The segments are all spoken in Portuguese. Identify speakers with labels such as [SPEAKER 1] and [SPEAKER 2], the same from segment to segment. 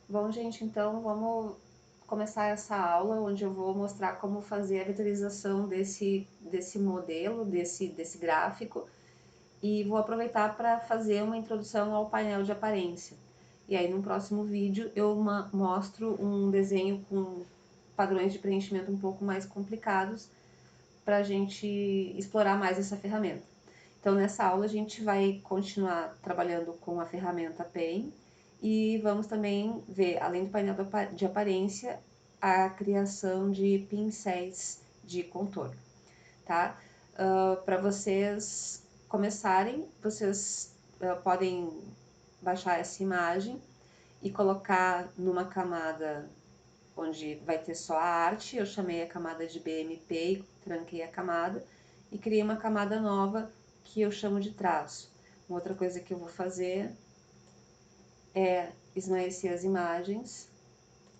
[SPEAKER 1] Bom, gente, então vamos começar essa aula onde eu vou mostrar como fazer a vetorização desse modelo, desse gráfico, e vou aproveitar para fazer uma introdução ao painel de aparência. E aí no próximo vídeo eu mostro um desenho com padrões de preenchimento um pouco mais complicados para a gente explorar mais essa ferramenta. Então nessa aula a gente vai continuar trabalhando com a ferramenta Pen e vamos também ver, além do painel de aparência, a criação de pincéis de contorno, tá? Para vocês começarem, vocês podem baixar essa imagem e colocar numa camada onde vai ter só a arte. Eu chamei a camada de BMP e tranquei a camada e criei uma camada nova que eu chamo de traço. Uma outra coisa que eu vou fazer é esmaecer as imagens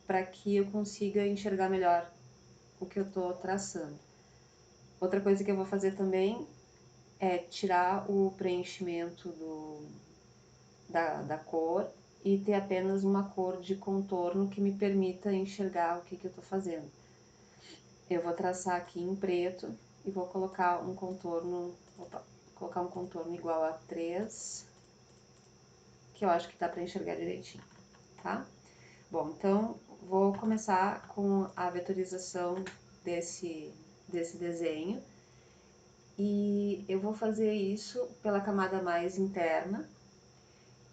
[SPEAKER 1] para que eu consiga enxergar melhor o que eu estou traçando. Outra coisa que eu vou fazer também é tirar o preenchimento da cor e ter apenas uma cor de contorno que me permita enxergar o que eu estou fazendo. Eu vou traçar aqui em preto e vou colocar um contorno, colocar um contorno igual a 3, que eu acho que dá para enxergar direitinho, tá? Bom, então vou começar com a vetorização desse desenho e eu vou fazer isso pela camada mais interna,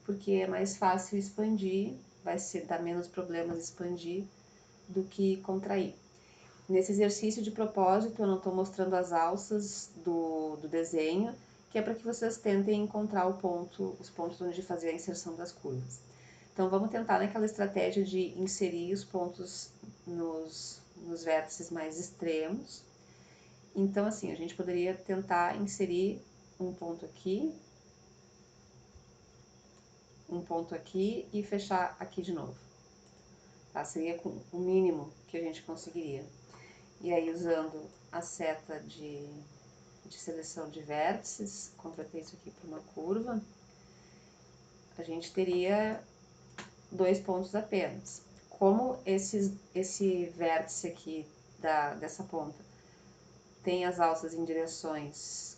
[SPEAKER 1] porque é mais fácil expandir, dar menos problemas expandir do que contrair. Nesse exercício de propósito, eu não estou mostrando as alças do desenho, que é para que vocês tentem encontrar os pontos onde fazer a inserção das curvas. Então, vamos tentar naquela estratégia de inserir os pontos nos vértices mais extremos. Então, assim, a gente poderia tentar inserir um ponto aqui e fechar aqui de novo. Tá? Seria o mínimo que a gente conseguiria. E aí, usando a seta de seleção de vértices, converter isso aqui para uma curva, a gente teria 2 pontos apenas. Como esse vértice aqui dessa ponta tem as alças em direções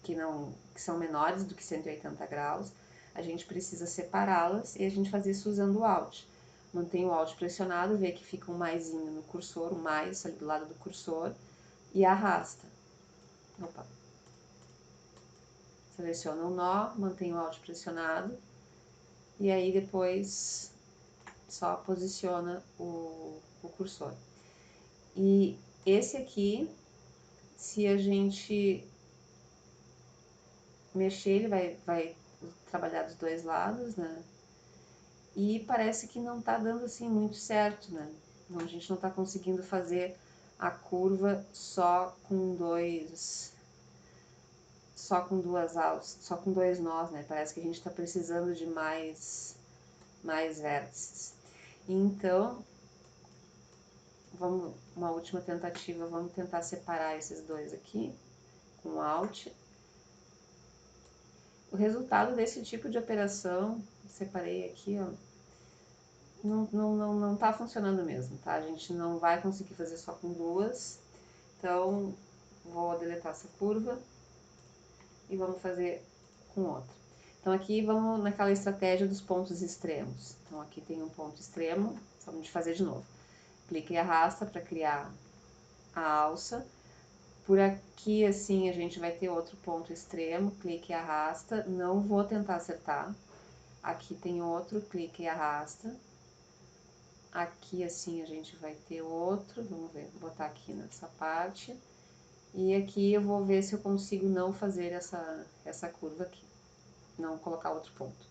[SPEAKER 1] que são menores do que 180 graus, a gente precisa separá-las e a gente faz isso usando o Alt. Mantém o Alt pressionado, vê que fica um maisinho no cursor, um mais ali do lado do cursor, e arrasta. Opa. Seleciona o nó, mantém o Alt pressionado, e aí depois só posiciona o cursor. E esse aqui, se a gente mexer, ele vai trabalhar dos dois lados, né? E parece que não tá dando assim muito certo, né? Não, a gente não tá conseguindo fazer a curva só com duas alças, só com 2 nós, né? Parece que a gente tá precisando de mais vértices. Então, uma última tentativa, vamos tentar separar esses dois aqui com Alt. O resultado desse tipo de operação, separei aqui, ó, não tá funcionando mesmo, tá? A gente não vai conseguir fazer só com duas, então vou deletar essa curva e vamos fazer com outra. Então aqui vamos naquela estratégia dos pontos extremos. Então aqui tem um ponto extremo, vamos fazer de novo. Clica e arrasta para criar a alça. Por aqui, assim, a gente vai ter outro ponto extremo, clique e arrasta. Não vou tentar acertar. Aqui tem outro, clique e arrasta. Aqui, assim, a gente vai ter outro. Vamos ver, vou botar aqui nessa parte. E aqui eu vou ver se eu consigo não fazer essa curva aqui. Não colocar outro ponto.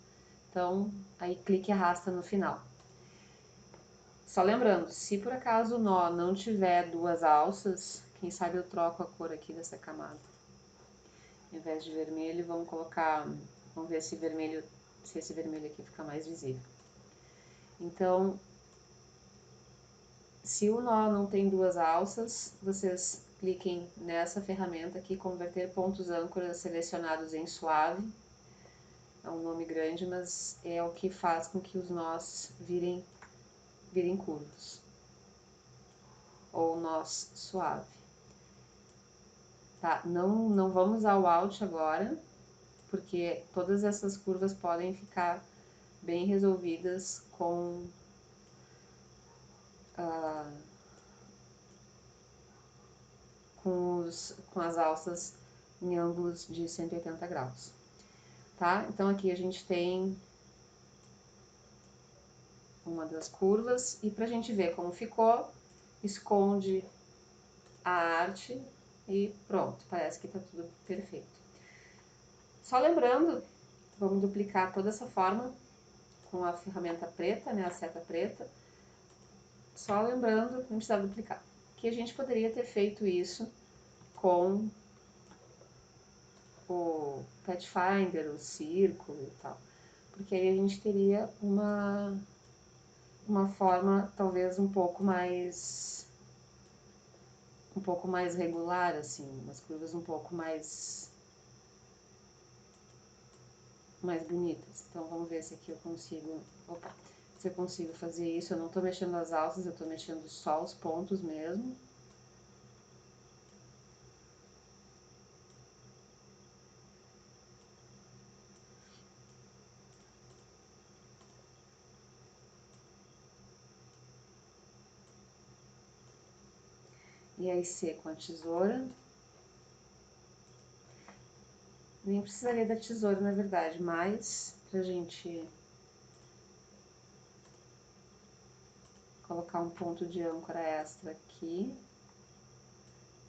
[SPEAKER 1] Então, aí clique e arrasta no final. Só lembrando, se por acaso o nó não tiver duas alças, quem sabe eu troco a cor aqui dessa camada. Ao invés de vermelho, vamos ver se esse vermelho aqui fica mais visível. Então, se o nó não tem duas alças, vocês cliquem nessa ferramenta aqui, converter pontos âncoras selecionados em suave. é um nome grande, mas é o que faz com que os nós virem curvos, ou nós suave. Tá? Não vamos usar o Alt agora, porque todas essas curvas podem ficar bem resolvidas com com as alças em ângulos de 180 graus. Tá? Então aqui a gente tem uma das curvas, e pra gente ver como ficou, esconde a arte e pronto, parece que tá tudo perfeito. Só lembrando, vamos duplicar toda essa forma com a ferramenta preta, né, a seta preta. Só lembrando, não precisava duplicar, que a gente poderia ter feito isso com o Pathfinder, o círculo e tal, porque aí a gente teria uma forma talvez um pouco mais regular, assim, umas curvas um pouco mais bonitas. Então vamos ver se aqui eu consigo, se eu consigo fazer isso. Eu não tô mexendo as alças, eu tô mexendo só os pontos mesmo. E aí C com a tesoura. Nem precisaria da tesoura, na verdade, mas pra gente colocar um ponto de âncora extra aqui.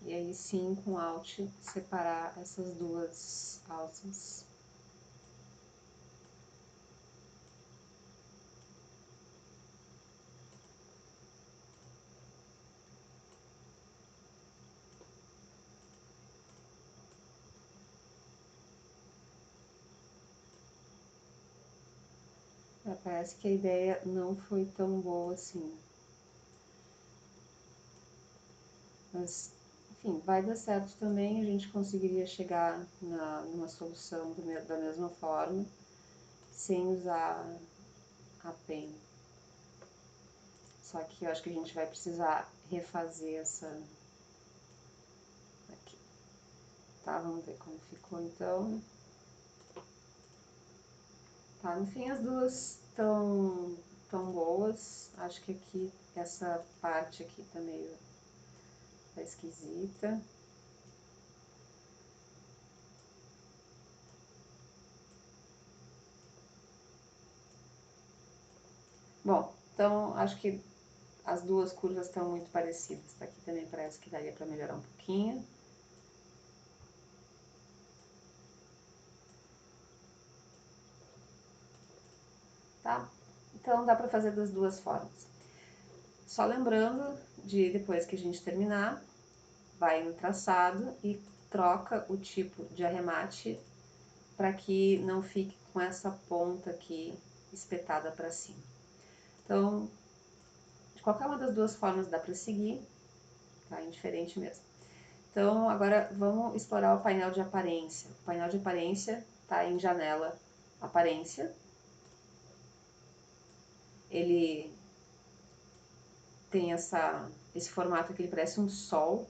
[SPEAKER 1] E aí sim, com Alt, separar essas duas alças. Parece que a ideia não foi tão boa assim. Mas, enfim, vai dar certo também, a gente conseguiria chegar numa solução da mesma forma, sem usar a pen. Só que eu acho que a gente vai precisar refazer essa aqui. Tá, vamos ver como ficou então. Tá, no fim as duas tão boas. Acho que aqui, essa parte aqui tá meio esquisita. Bom, então acho que as duas curvas estão muito parecidas. Tá? Aqui também parece que daria para melhorar um pouquinho. Tá? Então dá para fazer das duas formas. Só lembrando de depois que a gente terminar, vai no traçado e troca o tipo de arremate para que não fique com essa ponta aqui espetada para cima. Então, de qualquer uma das duas formas dá para seguir, tá? Indiferente mesmo. Então, agora vamos explorar o painel de aparência. O painel de aparência está em janela aparência. Ele tem esse formato que ele parece um sol.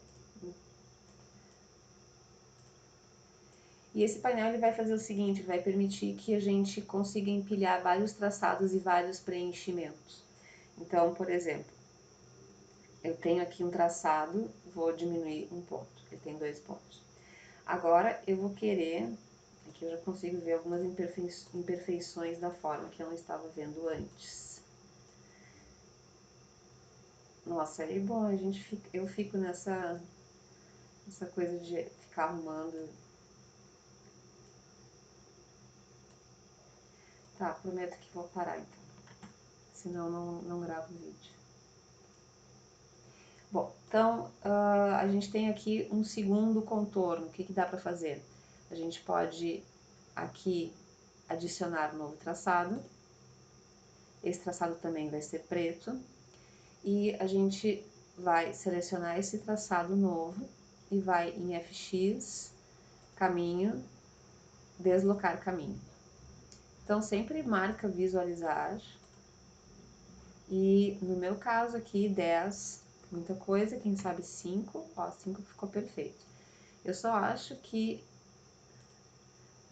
[SPEAKER 1] E esse painel ele vai fazer o seguinte, vai permitir que a gente consiga empilhar vários traçados e vários preenchimentos. Então, por exemplo, eu tenho aqui um traçado, vou diminuir um ponto, ele tem 2 pontos. Agora eu vou querer, aqui eu já consigo ver algumas imperfeições da forma que eu não estava vendo antes. Nossa, é bom, eu fico nessa coisa de ficar arrumando. Tá, prometo que vou parar então, senão não gravo o vídeo. Bom, então a gente tem aqui um segundo contorno. O que dá para fazer? A gente pode aqui adicionar um novo traçado. Esse traçado também vai ser preto. E a gente vai selecionar esse traçado novo e vai em FX, caminho, deslocar caminho. Então, sempre marca visualizar. E no meu caso aqui, 10, muita coisa, quem sabe 5, ó, 5 ficou perfeito. Eu só acho que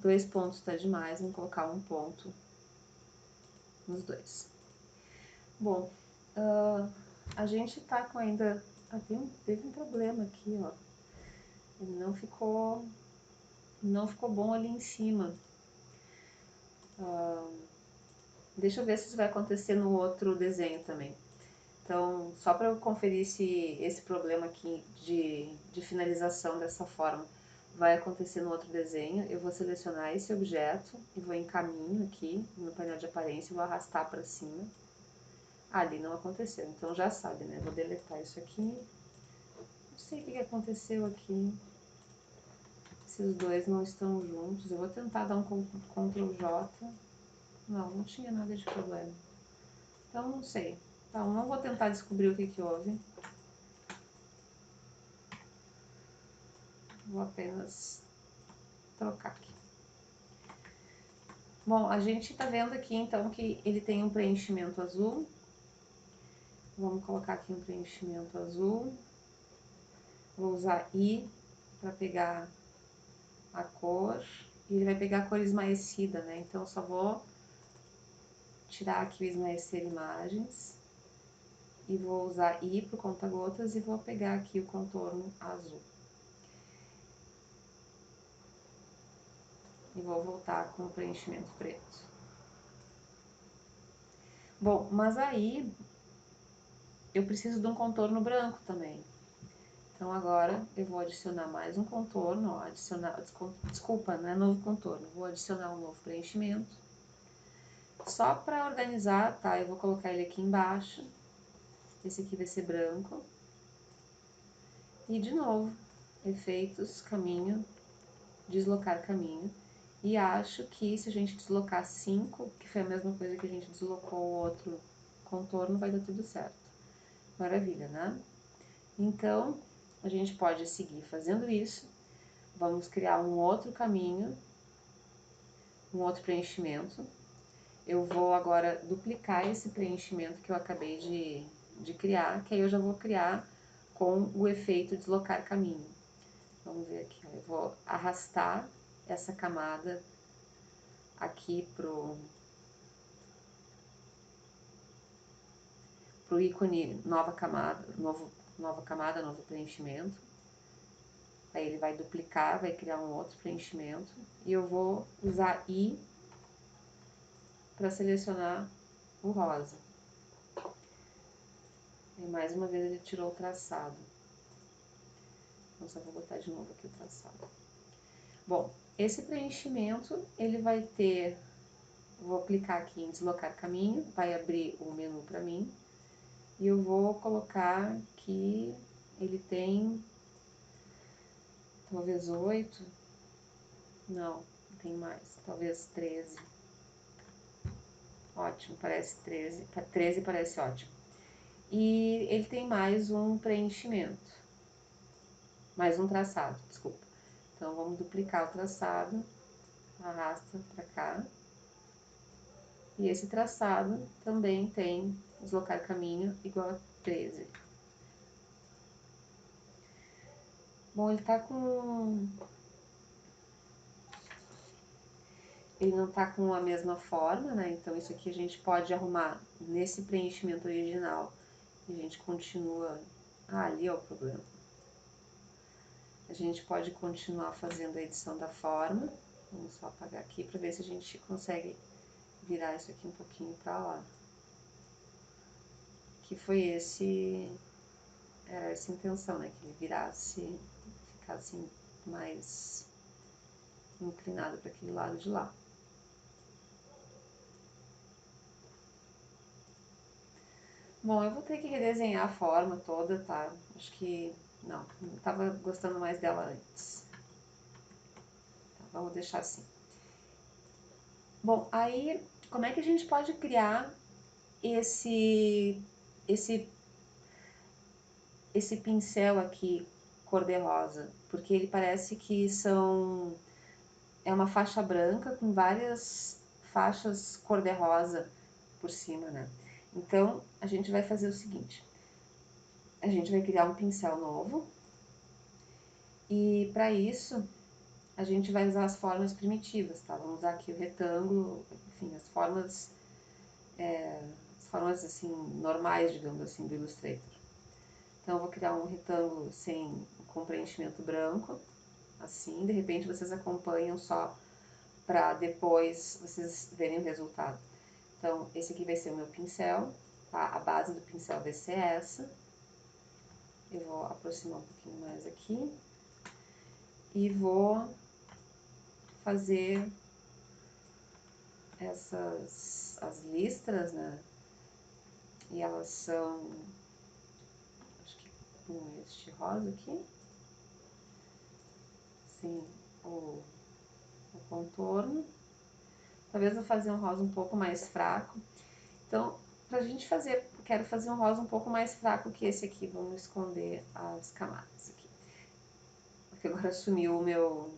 [SPEAKER 1] 2 pontos tá demais, vamos colocar um ponto nos dois. Bom, a gente tá com ainda... teve um problema aqui, ó. Ele não ficou bom ali em cima. Deixa eu ver se isso vai acontecer no outro desenho também. Então, só para eu conferir se esse problema aqui de finalização dessa forma vai acontecer no outro desenho, eu vou selecionar esse objeto e vou em caminho aqui no painel de aparência e vou arrastar para cima. Ali não aconteceu, então já sabe, né? Vou deletar isso aqui. Não sei o que aconteceu aqui. Esses dois não estão juntos. Eu vou tentar dar um Ctrl J. Não tinha nada de problema. Então, não sei. Então, não vou tentar descobrir o que houve. Vou apenas trocar aqui. Bom, a gente tá vendo aqui, então, que ele tem um preenchimento azul. Vamos colocar aqui um preenchimento azul. Vou usar I para pegar a cor. E ele vai pegar a cor esmaecida, né? Então, eu só vou tirar aqui o esmaecer imagens. E vou usar I para o conta-gotas e vou pegar aqui o contorno azul. E vou voltar com o preenchimento preto. Bom, mas aí eu preciso de um contorno branco também. Então agora eu vou adicionar mais um contorno, ó, desculpa, não é novo contorno, vou adicionar um novo preenchimento. Só para organizar, tá? Eu vou colocar ele aqui embaixo. Esse aqui vai ser branco. E de novo, efeitos, caminho, deslocar caminho. E acho que se a gente deslocar 5, que foi a mesma coisa que a gente deslocou o outro contorno, vai dar tudo certo. Maravilha, né? Então, a gente pode seguir fazendo isso. Vamos criar um outro caminho, um outro preenchimento. Eu vou agora duplicar esse preenchimento que eu acabei de criar, que aí eu já vou criar com o efeito deslocar caminho. Vamos ver aqui, ó. Eu vou arrastar essa camada aqui pro ícone nova camada, novo preenchimento. Aí ele vai duplicar, vai criar um outro preenchimento. E eu vou usar I para selecionar o rosa. E mais uma vez ele tirou o traçado. Então, só vou botar de novo aqui o traçado. Bom, esse preenchimento, ele vai ter... Vou clicar aqui em deslocar caminho, vai abrir o menu para mim. E eu vou colocar que ele tem... talvez 8. Não, tem mais. Talvez 13. Ótimo, parece 13. 13 parece ótimo. E ele tem mais um preenchimento. Mais um traçado, desculpa. Então, vamos duplicar o traçado. Arrasta para cá. E esse traçado também tem deslocar caminho igual a 13. Bom, ele tá com... ele não tá com a mesma forma, né? Então, isso aqui a gente pode arrumar nesse preenchimento original. E a gente continua... Ah, ali é o problema. A gente pode continuar fazendo a edição da forma. Vamos só apagar aqui para ver se a gente consegue virar isso aqui um pouquinho para lá. Que foi era essa a intenção, né? Que ele virasse, ficasse mais inclinado para aquele lado de lá. Bom, eu vou ter que redesenhar a forma toda, tá? Acho que não tava gostando mais dela antes. Tá, vamos deixar assim. Bom, aí como é que a gente pode criar esse pincel aqui cor-de-rosa? Porque ele parece que é uma faixa branca com várias faixas cor-de-rosa por cima, né? Então, a gente vai fazer o seguinte. A gente vai criar um pincel novo. E para isso, a gente vai usar as formas primitivas, tá? Vamos usar aqui o retângulo, enfim, as formas assim, normais, digamos assim, do Illustrator. Então, eu vou criar um retângulo com preenchimento branco, assim, de repente vocês acompanham só para depois vocês verem o resultado. Então, esse aqui vai ser o meu pincel, tá? A base do pincel vai ser essa. Eu vou aproximar um pouquinho mais aqui. E vou fazer as listras, né? E elas são, acho que com este rosa aqui. Sim, o contorno. Talvez eu vou fazer um rosa um pouco mais fraco. Então, pra gente fazer, quero fazer um rosa um pouco mais fraco que esse aqui. Vamos esconder as camadas aqui. Porque agora sumiu o meu...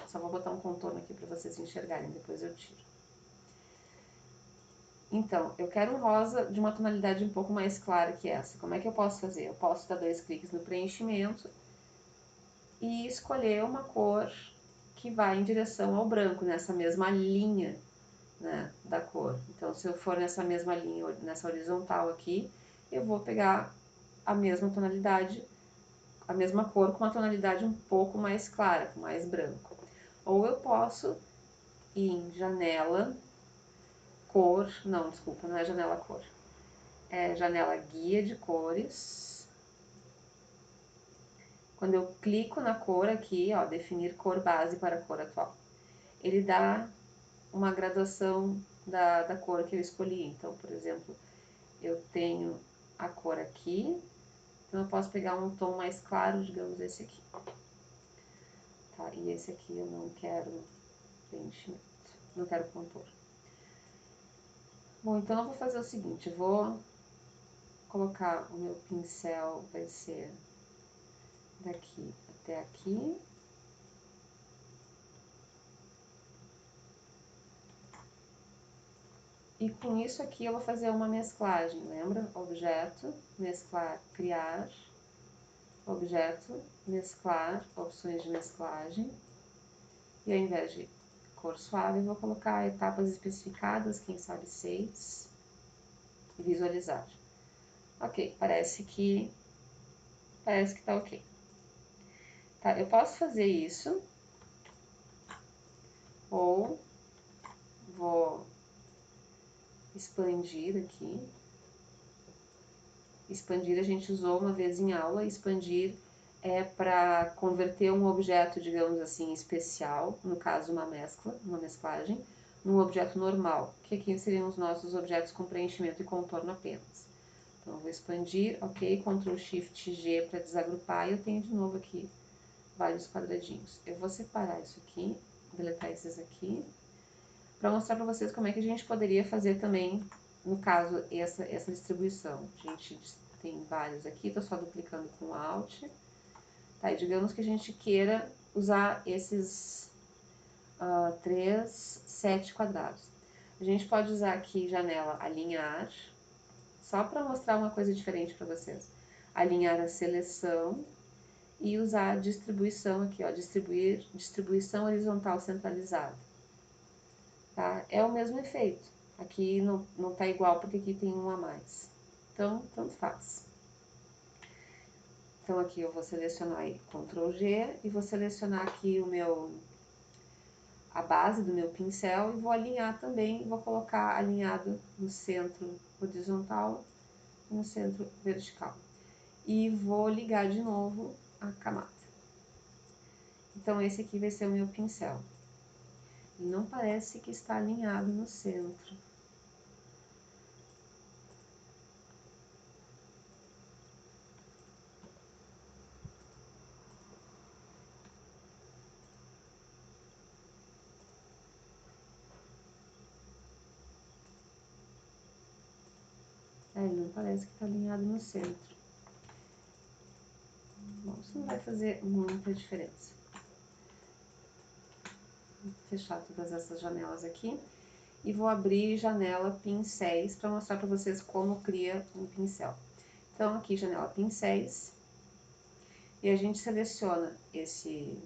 [SPEAKER 1] Só vou botar um contorno aqui pra vocês enxergarem, depois eu tiro. Então, eu quero um rosa de uma tonalidade um pouco mais clara que essa. Como é que eu posso fazer? Eu posso dar 2 cliques no preenchimento e escolher uma cor que vai em direção ao branco, nessa mesma linha, né, da cor. Então, se eu for nessa mesma linha, nessa horizontal aqui, eu vou pegar a mesma tonalidade, a mesma cor com uma tonalidade um pouco mais clara, com mais branco. Ou eu posso ir em janela, cor, não, desculpa, não é janela cor. É janela guia de cores. Quando eu clico na cor aqui, ó, definir cor base para a cor atual, ele dá uma graduação da cor que eu escolhi. Então, por exemplo, eu tenho a cor aqui, então eu posso pegar um tom mais claro, digamos esse aqui. Tá? E esse aqui eu não quero preenchimento, não quero contorno. Bom, então eu vou fazer o seguinte, eu vou colocar o meu pincel, vai ser daqui até aqui. E com isso aqui eu vou fazer uma mesclagem, lembra? Objeto, mesclar, criar, objeto, mesclar, opções de mesclagem. E ao invés de cor suave, eu vou colocar etapas especificadas, quem sabe 6, e visualizar. Ok, parece que tá ok. Tá, eu posso fazer isso, ou vou expandir aqui. Expandir a gente usou uma vez em aula, expandir é para converter um objeto, digamos assim, especial, no caso uma mesclagem, num objeto normal, que aqui seriam os nossos objetos com preenchimento e contorno apenas. Então, eu vou expandir, ok, Ctrl Shift G para desagrupar, e eu tenho de novo aqui vários quadradinhos. Eu vou separar isso aqui, deletar esses aqui, para mostrar para vocês como é que a gente poderia fazer também, no caso, essa distribuição. A gente tem vários aqui, estou só duplicando com Alt. Tá, e digamos que a gente queira usar esses 7 quadrados. A gente pode usar aqui janela alinhar, só para mostrar uma coisa diferente para vocês. Alinhar a seleção e usar a distribuição aqui, ó, distribuição horizontal centralizada. Tá? É o mesmo efeito. Aqui não tá igual porque aqui tem um a mais. Então, tanto faz. Então, aqui eu vou selecionar aí Ctrl G e vou selecionar aqui a base do meu pincel e vou alinhar também, vou colocar alinhado no centro horizontal e no centro vertical. E vou ligar de novo a camada. Então, esse aqui vai ser o meu pincel. Não parece que está alinhado no centro. Ele não parece que está alinhado no centro. Bom, isso não vai fazer muita diferença. Vou fechar todas essas janelas aqui. e vou abrir janela pincéis para mostrar para vocês como cria um pincel. Então aqui janela pincéis, e a gente seleciona esse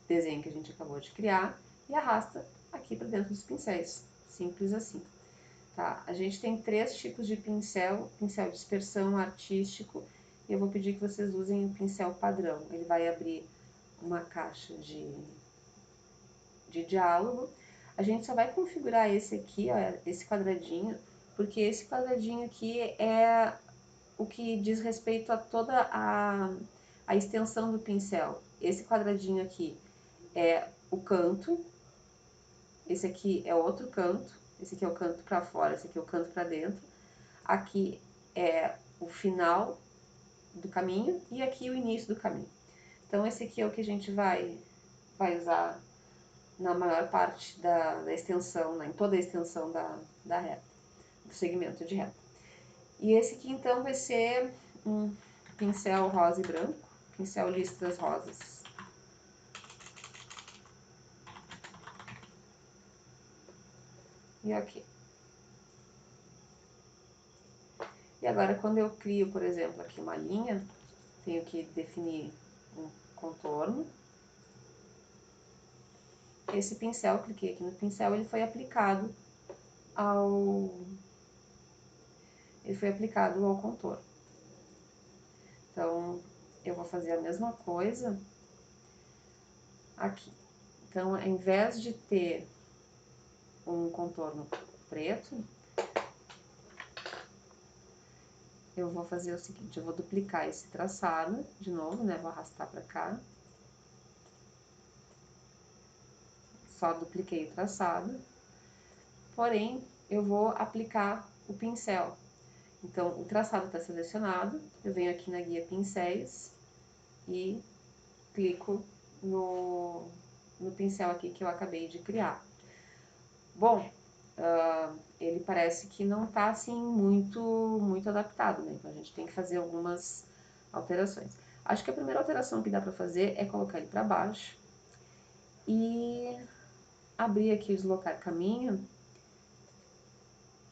[SPEAKER 1] desenho que a gente acabou de criar e arrasta aqui para dentro dos pincéis, simples assim. Tá? A gente tem 3 tipos de pincel: pincel dispersão, artístico, e eu vou pedir que vocês usem o pincel padrão. Ele vai abrir uma caixa de diálogo. A gente só vai configurar esse aqui, ó, esse quadradinho, porque esse quadradinho aqui é o que diz respeito a toda a extensão do pincel. Esse quadradinho aqui é o canto, esse aqui é outro canto, esse aqui é o canto para fora, esse aqui é o canto para dentro. Aqui é o final do caminho e aqui o início do caminho. Então esse aqui é o que a gente vai usar na maior parte da extensão, né, em toda a extensão da reta, do segmento de reta. E esse aqui então vai ser um pincel rosa e branco, pincel listras rosas. E aqui. E agora quando eu crio, por exemplo, aqui uma linha, tenho que definir um contorno. Esse pincel, cliquei aqui no pincel, ele foi aplicado ao contorno. Então, eu vou fazer a mesma coisa aqui. Então, ao invés de ter um contorno preto, eu vou fazer o seguinte: eu vou duplicar esse traçado de novo, né? Vou arrastar para cá. Só dupliquei o traçado. Porém, eu vou aplicar o pincel. Então, o traçado está selecionado, eu venho aqui na guia pincéis e clico no pincel aqui que eu acabei de criar. Bom, ele parece que não está assim muito adaptado, né? Então a gente tem que fazer algumas alterações. Acho que a primeira alteração que dá para fazer é colocar ele para baixo e abrir aqui o deslocar caminho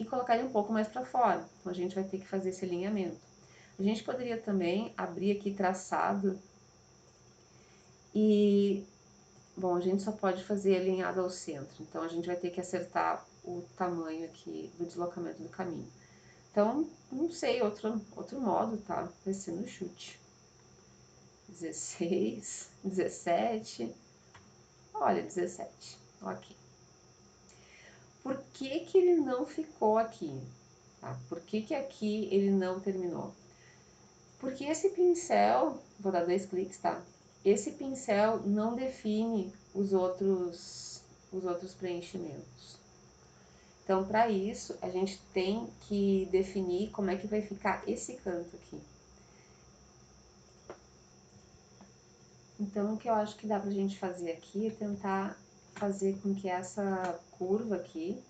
[SPEAKER 1] e colocar ele um pouco mais para fora. Então a gente vai ter que fazer esse alinhamento. A gente poderia também abrir aqui traçado e, bom, a gente só pode fazer alinhado ao centro, então a gente vai ter que acertar o tamanho aqui do deslocamento do caminho. Então, não sei, outro modo, tá? Vai ser no chute. 16, 17, olha, 17, ok. Por que que ele não ficou aqui? Tá? Por que que aqui ele não terminou? Porque esse pincel, vou dar 2 cliques, tá? Esse pincel não define os outros preenchimentos. Então, para isso, a gente tem que definir como é que vai ficar esse canto aqui. Então, o que eu acho que dá pra gente fazer aqui é tentar fazer com que essa curva aqui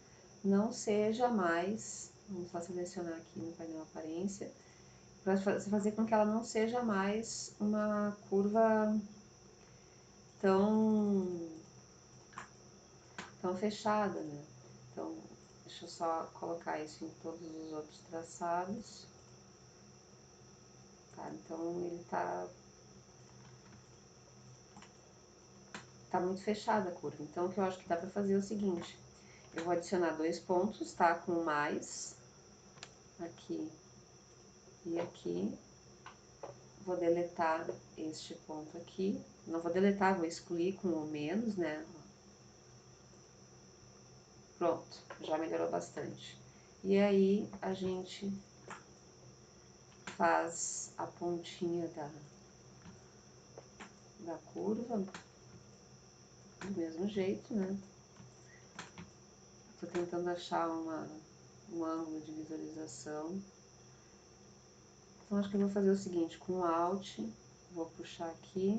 [SPEAKER 1] não seja mais, vamos só selecionar aqui no painel aparência, para fazer com que ela não seja mais uma curva tão fechada, né? Então, deixa eu só colocar isso em todos os outros traçados. Tá, então ele tá muito fechada a curva. Então, o que eu acho que dá para fazer é o seguinte: eu vou adicionar 2 pontos, tá? Com mais, aqui e aqui. Vou deletar este ponto aqui. Não vou deletar, vou excluir com o menos, né? Pronto, já melhorou bastante. E aí, a gente faz a pontinha da curva do mesmo jeito, né? Tô tentando achar um ângulo de visualização. Então, acho que eu vou fazer o seguinte: com o Alt, vou puxar aqui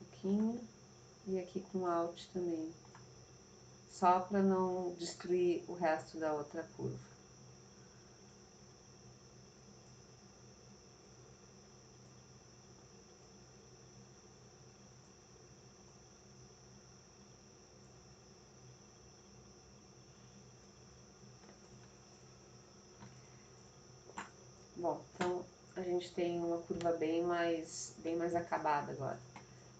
[SPEAKER 1] um pouquinho e aqui com o Alt também, só para não destruir o resto da outra curva. gente tem uma curva bem mais acabada agora.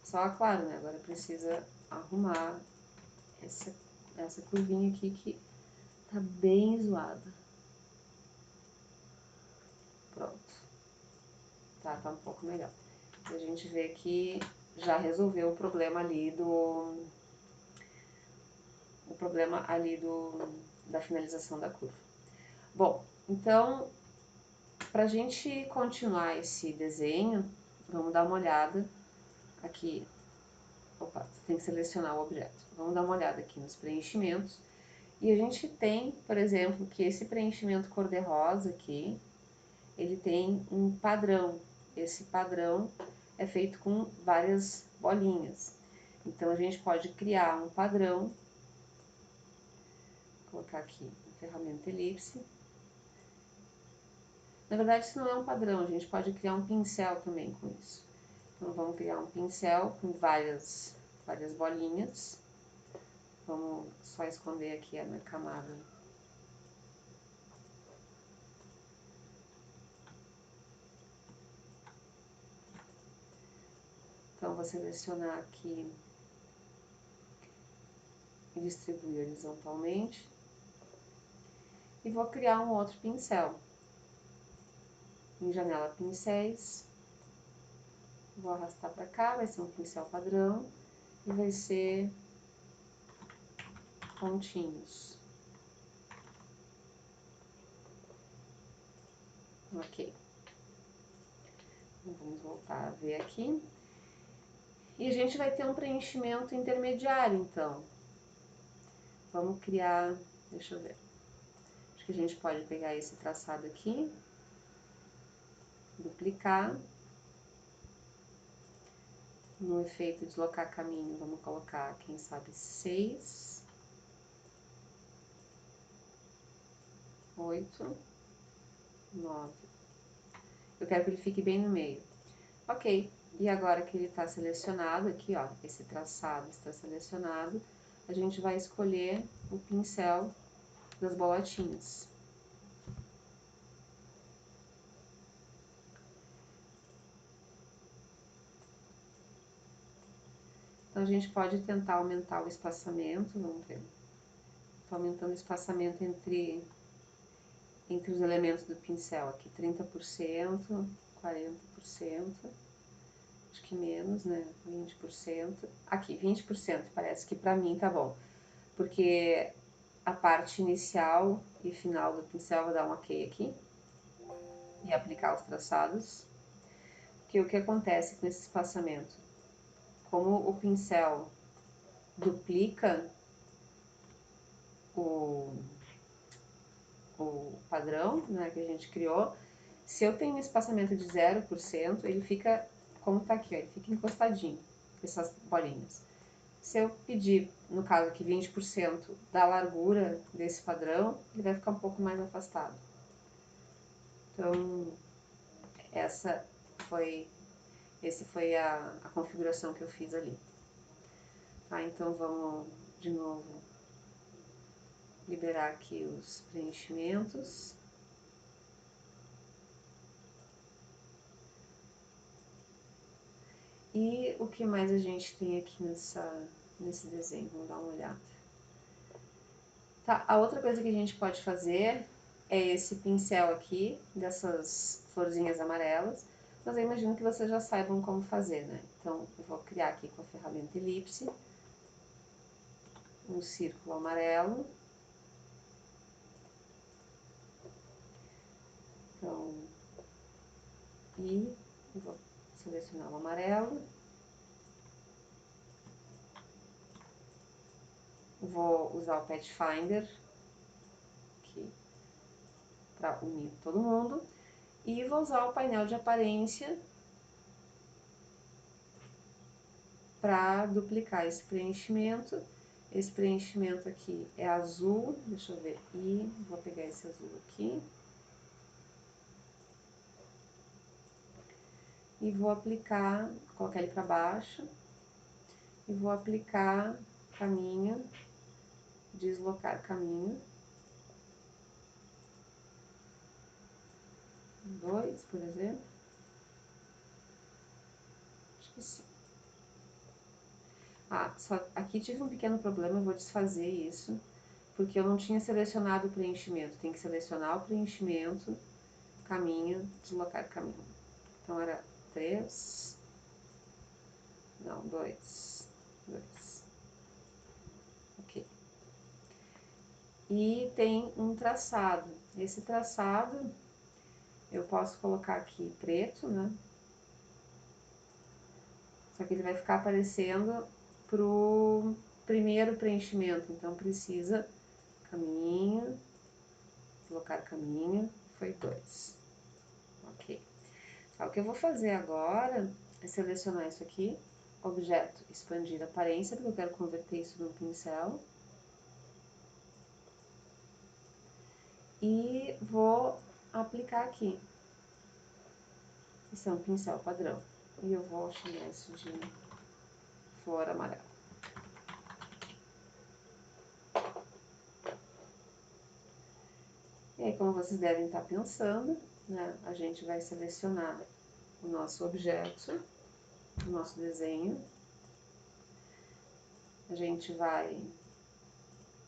[SPEAKER 1] Só, claro, né, agora precisa arrumar essa curvinha aqui que tá bem zoada. Pronto. Tá um pouco melhor. E a gente vê que já resolveu o problema ali da finalização da curva. Bom, então, para a gente continuar esse desenho, vamos dar uma olhada aqui. Opa, tem que selecionar o objeto. Vamos dar uma olhada aqui nos preenchimentos. E a gente tem, por exemplo, que esse preenchimento cor-de-rosa aqui, ele tem um padrão. Esse padrão é feito com várias bolinhas. Então, a gente pode criar um padrão. Vou colocar aqui a ferramenta elipse. Na verdade, isso não é um padrão, a gente pode criar um pincel também com isso. Então, vamos criar um pincel com várias bolinhas. Vamos só esconder aqui a minha camada. Então, vou selecionar aqui e distribuir horizontalmente. E vou criar um outro pincel. Em janela pincéis, vou arrastar para cá, vai ser um pincel padrão e vai ser pontinhos. Ok. Vamos voltar a ver aqui. E a gente vai ter um preenchimento intermediário, então. Vamos criar, deixa eu ver. Acho que a gente pode pegar esse traçado aqui, duplicar. No efeito deslocar caminho, vamos colocar, quem sabe, 6, 8, 9. Eu quero que ele fique bem no meio. Ok, e agora que ele está selecionado aqui, ó, esse traçado está selecionado, a gente vai escolher o pincel das bolotinhas. Então, a gente pode tentar aumentar o espaçamento, vamos ver. Estou aumentando o espaçamento entre os elementos do pincel aqui, 30%, 40%, acho que menos, né, 20%. Aqui, 20%, parece que pra mim tá bom, porque a parte inicial e final do pincel, vou dar um ok aqui, e aplicar os traçados. Porque o que acontece com esse espaçamento? Como o pincel duplica o padrão, né, que a gente criou, se eu tenho um espaçamento de 0%, ele fica, como tá aqui, ó, ele fica encostadinho, essas bolinhas. Se eu pedir, no caso aqui, 20% da largura desse padrão, ele vai ficar um pouco mais afastado. Então, essa foi a configuração que eu fiz ali. Tá, então vamos de novo liberar aqui os preenchimentos. E o que mais a gente tem aqui nesse desenho? Vamos dar uma olhada. Tá, a outra coisa que a gente pode fazer é esse pincel aqui, dessas florzinhas amarelas, mas eu imagino que vocês já saibam como fazer, né? Então, eu vou criar aqui com a ferramenta elipse um círculo amarelo. Então, e vou selecionar o amarelo. Vou usar o Pathfinder aqui para unir todo mundo. E vou usar o painel de aparência para duplicar esse preenchimento. Esse preenchimento aqui é azul, deixa eu ver, e vou pegar esse azul aqui. E vou aplicar, colocar ele para baixo, e vou aplicar caminho, deslocar caminho. 2, por exemplo. Assim. Ah, só aqui tive um pequeno problema, eu vou desfazer isso, porque eu não tinha selecionado o preenchimento. Tem que selecionar o preenchimento, caminho, deslocar caminho. Então era 3, não, 2, ok. E tem um traçado. Esse traçado eu posso colocar aqui preto, né? Só que ele vai ficar aparecendo pro primeiro preenchimento, então precisa caminho, colocar caminho, foi 2. Ok. Então, o que eu vou fazer agora é selecionar isso aqui, objeto, expandir aparência, porque eu quero converter isso num pincel. E vou aplicar aqui. Esse é um pincel padrão. E eu vou chamar isso de flor amarela. E aí, como vocês devem estar pensando, né, a gente vai selecionar o nosso objeto, o nosso desenho. A gente vai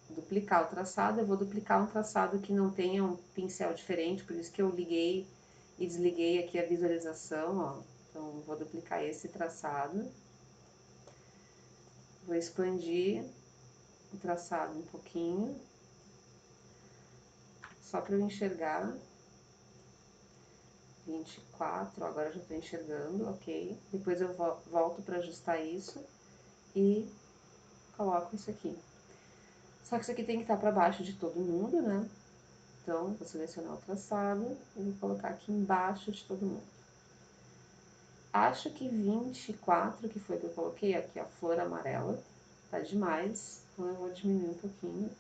[SPEAKER 1] duplicar o traçado. Eu vou duplicar um traçado que não tenha um pincel diferente, por isso que eu liguei e desliguei aqui a visualização, ó. Então, vou duplicar esse traçado. Vou expandir o traçado um pouquinho, só para eu enxergar. 24, agora já estou enxergando, ok. Depois eu volto para ajustar isso e coloco isso aqui. Só que isso aqui tem que estar para baixo de todo mundo, né? Então, vou selecionar o traçado e vou colocar aqui embaixo de todo mundo. Acho que 24, que foi que eu coloquei aqui, a flor amarela, tá demais. Então, eu vou diminuir um pouquinho.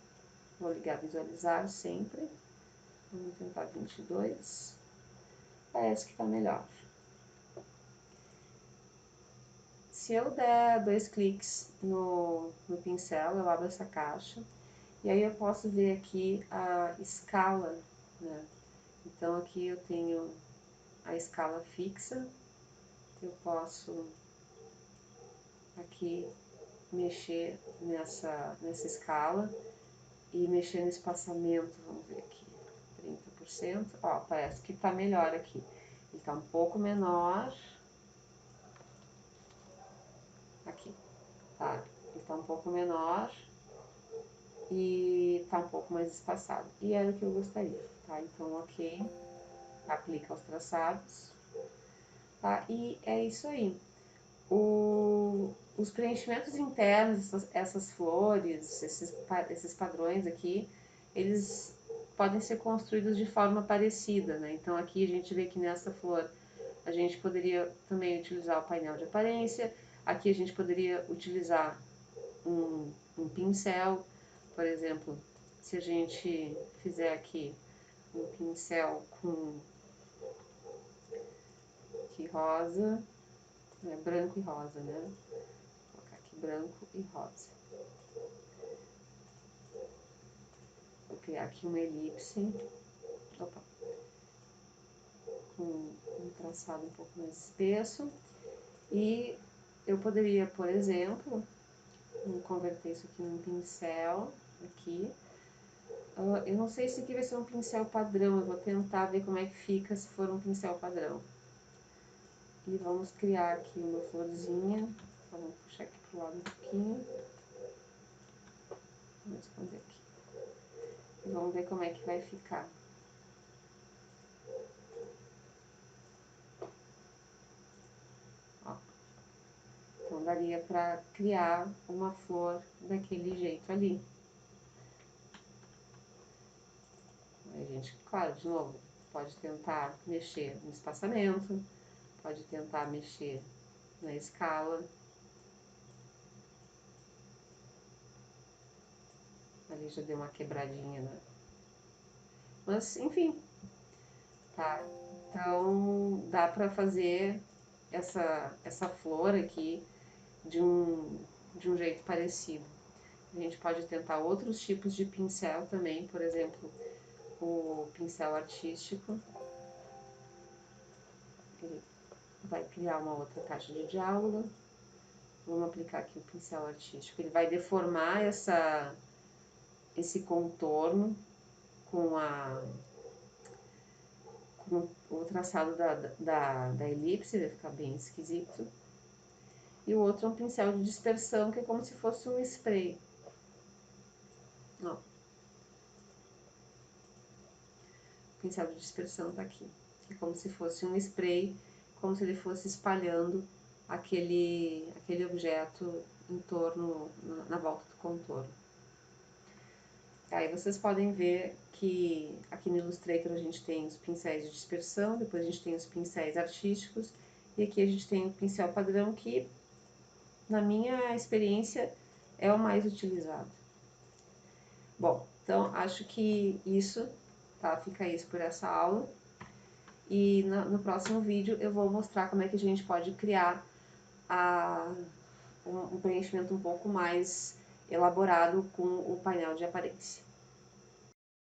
[SPEAKER 1] Vou ligar visualizar sempre. Vamos tentar 22. Parece que tá melhor. Se eu der 2 cliques no pincel, eu abro essa caixa. E aí eu posso ver aqui a escala, né? Então aqui eu tenho a escala fixa. Eu posso aqui mexer nessa escala e mexer no espaçamento, vamos ver aqui, 30%, ó, parece que tá melhor aqui. Ele tá um pouco menor, aqui, tá? Ele tá um pouco menor e tá um pouco mais espaçado. E era o que eu gostaria, tá? Então, ok, aplica os traçados, tá? E é isso aí. Os preenchimentos internos, essas flores, esses padrões aqui, eles podem ser construídos de forma parecida, né? Então aqui a gente vê que nessa flor a gente poderia também utilizar o painel de aparência, aqui a gente poderia utilizar um pincel, por exemplo, se a gente fizer aqui um pincel com aqui rosa, né, branco e rosa, né? Branco e rosa. Vou criar aqui uma elipse, opa, com um traçado um pouco mais espesso. E eu poderia, por exemplo, converter isso aqui num pincel, aqui. Eu não sei se aqui vai ser um pincel padrão, eu vou tentar ver como é que fica se for um pincel padrão. E vamos criar aqui uma florzinha, vamos puxar aqui pro lado um pouquinho. Vamos esconder aqui. E vamos ver como é que vai ficar. Ó. Então, daria para criar uma flor daquele jeito ali. Aí, a gente, claro, de novo, pode tentar mexer no espaçamento, pode tentar mexer na escala. Ali já deu uma quebradinha, né? Mas, enfim, tá? Então, dá para fazer essa flor aqui de um jeito parecido. A gente pode tentar outros tipos de pincel também, por exemplo, o pincel artístico. Ele vai criar uma outra caixa de diálogo. Vamos aplicar aqui o pincel artístico. Ele vai deformar esse contorno com o traçado da elipse, vai ficar bem esquisito. E o outro é um pincel de dispersão, que é como se fosse um spray. Ó. O pincel de dispersão tá aqui. É como se fosse um spray, como se ele fosse espalhando aquele objeto em torno, na volta do contorno. Aí vocês podem ver que aqui no Illustrator a gente tem os pincéis de dispersão, depois a gente tem os pincéis artísticos, e aqui a gente tem o pincel padrão, que na minha experiência é o mais utilizado. Bom, então acho que isso, tá? Fica isso por essa aula. E no próximo vídeo eu vou mostrar como é que a gente pode criar um preenchimento um pouco mais elaborado com o painel de aparência.